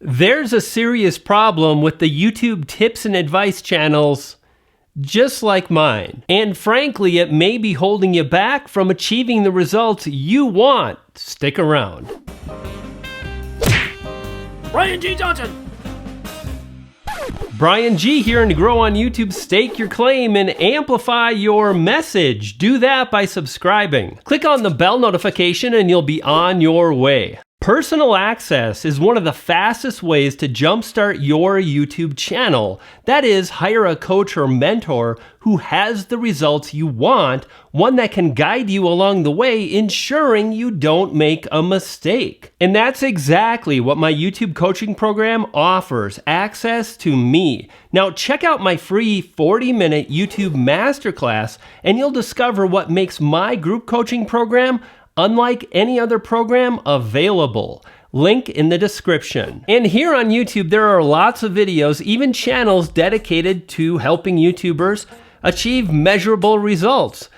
There's a serious problem with the YouTube tips and advice channels just like mine. And frankly, it may be holding you back from achieving the results you want. Stick around. Brian G. Johnson. Brian G here, and to grow on YouTube, stake your claim and amplify your message. Do that by subscribing. Click on the bell notification and you'll be on your way. Personal access is one of the fastest ways to jumpstart your YouTube channel. That is, hire a coach or mentor who has the results you want, one that can guide you along the way, ensuring you don't make a mistake. And that's exactly what my YouTube coaching program offers, access to me. Now check out my free 40-minute YouTube Masterclass and you'll discover what makes my group coaching program unlike any other program available. Link in the description. And here on YouTube, there are lots of videos, even channels dedicated to helping YouTubers achieve measurable results.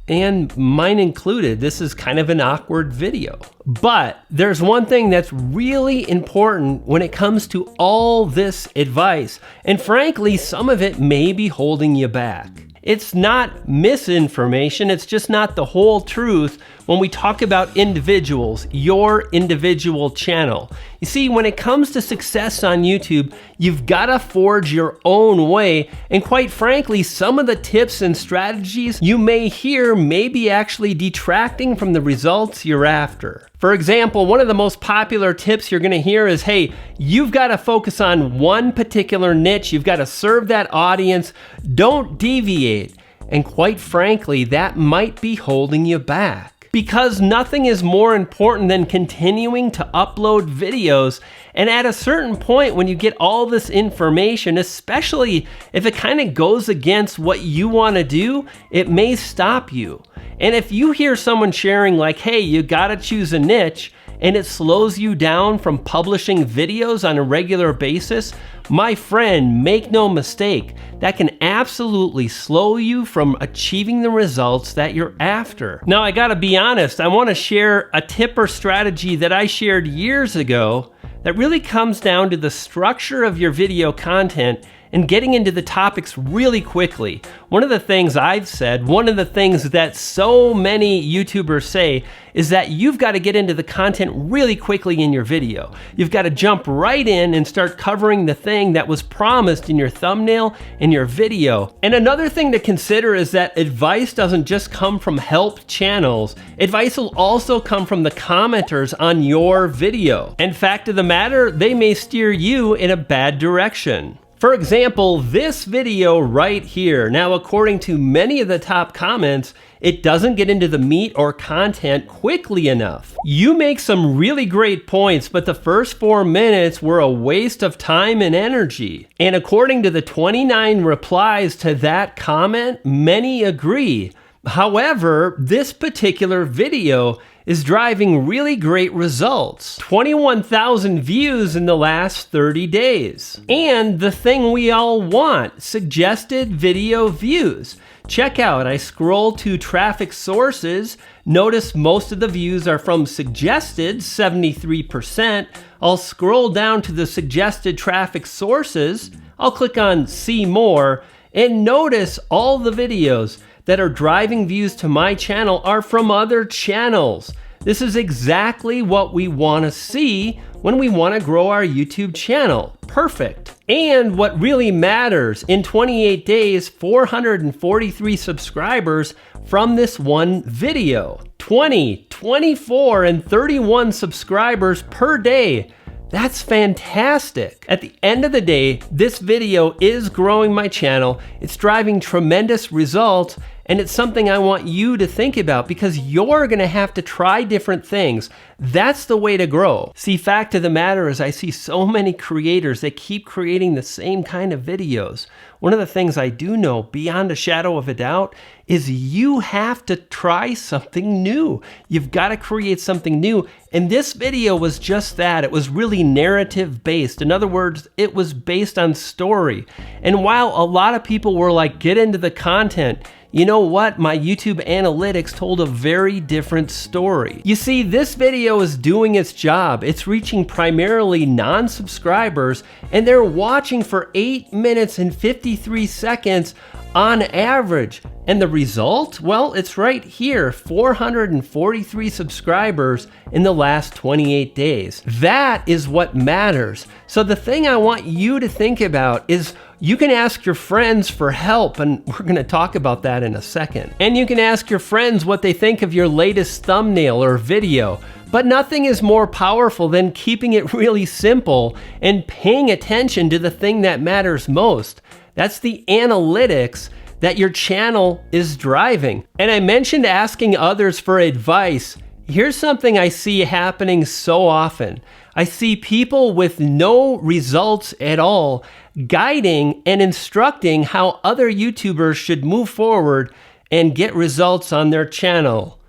And mine included. This is kind of an awkward video. But there's one thing that's really important when it comes to all this advice. And frankly, some of it may be holding you back. It's not misinformation, it's just not the whole truth when we talk about individuals, your individual channel. You see, when it comes to success on YouTube, you've got to forge your own way, and quite frankly, some of the tips and strategies you may hear may be actually detracting from the results you're after. For example, one of the most popular tips you're gonna hear is, hey, you've got to focus on one particular niche, you've got to serve that audience, don't deviate. And quite frankly, that might be holding you back. Because nothing is more important than continuing to upload videos. And at a certain point, when you get all this information, especially if it kind of goes against what you want to do, it may stop you. And if you hear someone sharing like, hey, you gotta choose a niche, and it slows you down from publishing videos on a regular basis, my friend, make no mistake, that can absolutely slow you from achieving the results that you're after. Now, I gotta be honest, I wanna share a tip or strategy that I shared years ago that really comes down to the structure of your video content and getting into the topics really quickly. One of the things I've said, one of the things that so many YouTubers say is that you've got to get into the content really quickly in your video. You've got to jump right in and start covering the thing that was promised in your thumbnail and your video. And another thing to consider is that advice doesn't just come from help channels. Advice will also come from the commenters on your video. And fact of the matter, they may steer you in a bad direction. For example, this video right here. Now, according to many of the top comments, it doesn't get into the meat or content quickly enough. You make some really great points, but the first 4 minutes were a waste of time and energy. And according to the 29 replies to that comment, many agree. However, this particular video is driving really great results. 21,000 views in the last 30 days. And the thing we all want, suggested video views. Check out, I scroll to traffic sources, notice most of the views are from suggested, 73%. I'll scroll down to the suggested traffic sources, I'll click on see more, and notice all the videos that are driving views to my channel are from other channels. This is exactly what we want to see when we want to grow our YouTube channel. Perfect. And what really matters, in 28 days, 443 subscribers from this one video. 20, 24, and 31 subscribers per day. That's fantastic. At the end of the day, this video is growing my channel. It's driving tremendous results, and it's something I want you to think about because you're gonna have to try different things. That's the way to grow. See, fact of the matter is I see so many creators that keep creating the same kind of videos. One of the things I do know beyond a shadow of a doubt is you have to try something new. You've got to create something new. And this video was just that. It was really narrative based. In other words, it was based on story. And while a lot of people were like, get into the content, you know what? My YouTube analytics told a very different story. You see, this video is doing its job. It's reaching primarily non-subscribers, and they're watching for 8 minutes and 53 seconds on average. And the result? Well, it's right here, 443 subscribers in the last 28 days. That is what matters. So the thing I want you to think about is you can ask your friends for help, and we're going to talk about that in a second. And you can ask your friends what they think of your latest thumbnail or video. But nothing is more powerful than keeping it really simple and paying attention to the thing that matters most. That's the analytics that your channel is driving. And I mentioned asking others for advice. Here's something I see happening so often. I see people with no results at all guiding and instructing how other YouTubers should move forward and get results on their channel,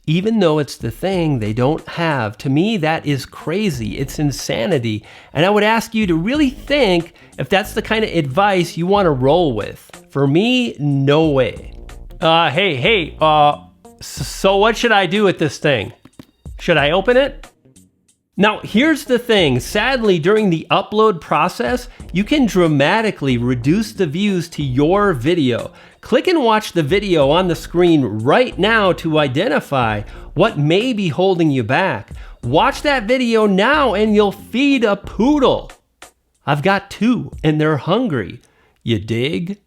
even though it's the thing they don't have. To me, that is crazy. It's insanity. And I would ask you to really think if that's the kind of advice you want to roll with. For me, no way. So what should I do with this thing? Should I open it? Now, here's the thing. Sadly, during the upload process, you can dramatically reduce the views to your video. Click and watch the video on the screen right now to identify what may be holding you back. Watch that video now and you'll feed a poodle. I've got 2 and they're hungry. You dig?